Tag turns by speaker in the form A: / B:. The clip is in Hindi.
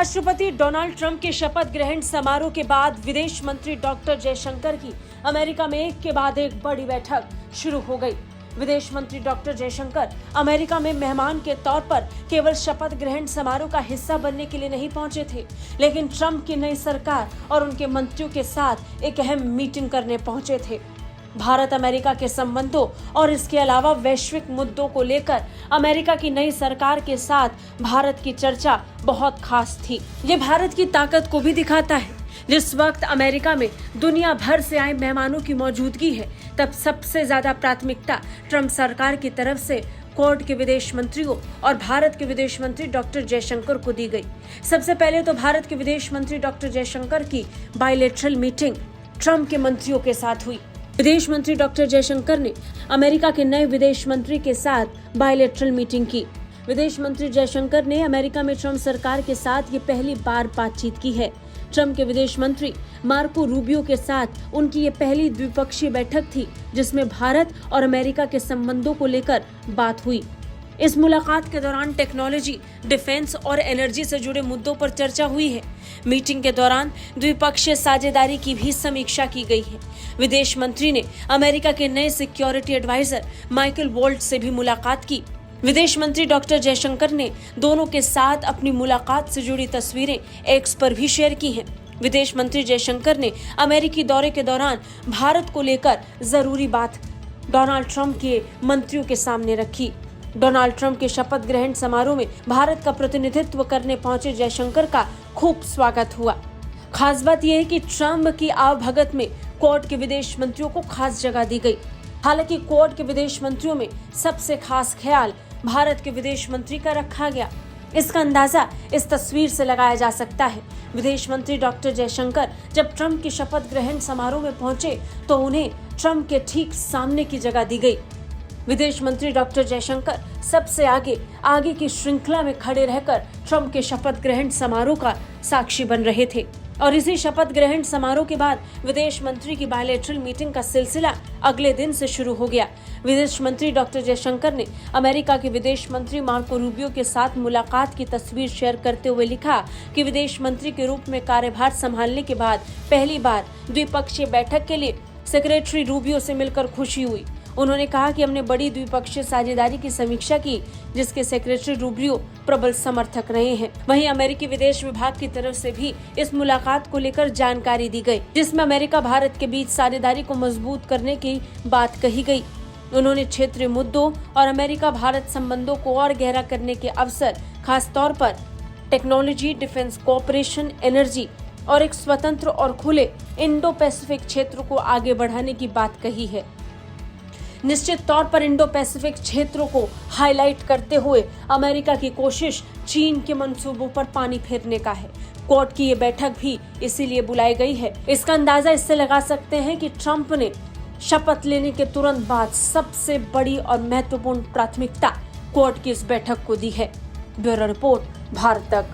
A: राष्ट्रपति डोनाल्ड ट्रंप के शपथ ग्रहण समारोह के बाद विदेश मंत्री डॉक्टर जयशंकर की अमेरिका में एक के बाद एक बड़ी बैठक शुरू हो गई। विदेश मंत्री डॉक्टर जयशंकर अमेरिका में मेहमान के तौर पर केवल शपथ ग्रहण समारोह का हिस्सा बनने के लिए नहीं पहुंचे थे, लेकिन ट्रंप की नई सरकार और उनके मंत्रियों के साथ एक अहम मीटिंग करने पहुंचे थे। भारत अमेरिका के संबंधों और इसके अलावा वैश्विक मुद्दों को लेकर अमेरिका की नई सरकार के साथ भारत की चर्चा बहुत खास थी। ये भारत की ताकत को भी दिखाता है। जिस वक्त अमेरिका में दुनिया भर से आए मेहमानों की मौजूदगी है, तब सबसे ज्यादा प्राथमिकता ट्रंप सरकार की तरफ से क्वाड के विदेश मंत्रियों और भारत के विदेश मंत्री डॉक्टर जयशंकर को दी गई। सबसे पहले तो भारत के विदेश मंत्री डॉक्टर जयशंकर की बायलैटरल मीटिंग ट्रंप के मंत्रियों के साथ हुई। विदेश मंत्री डॉक्टर जयशंकर ने अमेरिका के नए विदेश मंत्री के साथ बायलैटरल मीटिंग की। विदेश मंत्री जयशंकर ने अमेरिका में ट्रंप सरकार के साथ ये पहली बार बातचीत की है। ट्रंप के विदेश मंत्री मार्को रूबियो के साथ उनकी ये पहली द्विपक्षीय बैठक थी, जिसमें भारत और अमेरिका के संबंधों को लेकर बात हुई। इस मुलाकात के दौरान टेक्नोलॉजी, डिफेंस और एनर्जी से जुड़े मुद्दों पर चर्चा हुई है। मीटिंग के दौरान द्विपक्षीय साझेदारी की भी समीक्षा की गई है। विदेश मंत्री ने अमेरिका के नए सिक्योरिटी एडवाइजर माइकल वोल्ट से भी मुलाकात की। विदेश मंत्री डॉक्टर जयशंकर ने दोनों के साथ अपनी मुलाकात से जुड़ी तस्वीरें एक्स पर भी शेयर की हैं। विदेश मंत्री जयशंकर ने अमेरिकी दौरे के दौरान भारत को लेकर जरूरी बात डोनाल्ड ट्रंप के मंत्रियों के सामने रखी। डोनाल्ड ट्रंप के शपथ ग्रहण समारोह में भारत का प्रतिनिधित्व करने पहुंचे जयशंकर का खूब स्वागत हुआ। खास बात यह है कि ट्रंप की आवभगत में क्वाड के विदेश मंत्रियों को खास जगह दी गई। हालांकि क्वाड के विदेश मंत्रियों में सबसे खास ख्याल भारत के विदेश मंत्री का रखा गया। इसका अंदाजा इस तस्वीर से लगाया जा सकता है। विदेश मंत्री डॉक्टर जयशंकर जब ट्रंप की शपथ ग्रहण समारोह में पहुंचे तो उन्हें ट्रंप के ठीक सामने की जगह दी गई। विदेश मंत्री डॉक्टर जयशंकर सबसे आगे की श्रृंखला में खड़े रहकर ट्रंप के शपथ ग्रहण समारोह का साक्षी बन रहे थे। और इसी शपथ ग्रहण समारोह के बाद विदेश मंत्री की बायलैटरल मीटिंग का सिलसिला अगले दिन से शुरू हो गया। विदेश मंत्री डॉक्टर जयशंकर ने अमेरिका के विदेश मंत्री मार्को रूबियो के साथ मुलाकात की तस्वीर शेयर करते हुए लिखा कि विदेश मंत्री के रूप में कार्यभार संभालने के बाद पहली बार द्विपक्षीय बैठक के लिए सेक्रेटरी रूबियो से मिलकर खुशी हुई। उन्होंने कहा कि हमने बड़ी द्विपक्षीय साझेदारी की समीक्षा की, जिसके सेक्रेटरी रूबियो प्रबल समर्थक रहे हैं। वहीं अमेरिकी विदेश विभाग की तरफ से भी इस मुलाकात को लेकर जानकारी दी गई, जिसमें अमेरिका भारत के बीच साझेदारी को मजबूत करने की बात कही गई। उन्होंने क्षेत्रीय मुद्दों और अमेरिका भारत संबंधों को और गहरा करने के अवसर, खास तौर पर टेक्नोलॉजी, डिफेंस कोऑपरेशन, एनर्जी और एक स्वतंत्र और खुले इंडो पैसिफिक क्षेत्र को आगे बढ़ाने की बात कही है। निश्चित तौर पर इंडो पैसिफिक क्षेत्रों को हाईलाइट करते हुए अमेरिका की कोशिश चीन के मंसूबों पर पानी फेरने का है। क्वाड की ये बैठक भी इसीलिए बुलाई गई है। इसका अंदाजा इससे लगा सकते हैं कि ट्रंप ने शपथ लेने के तुरंत बाद सबसे बड़ी और महत्वपूर्ण प्राथमिकता क्वाड की इस बैठक को दी है। ब्यूरो रिपोर्ट, भारत तक।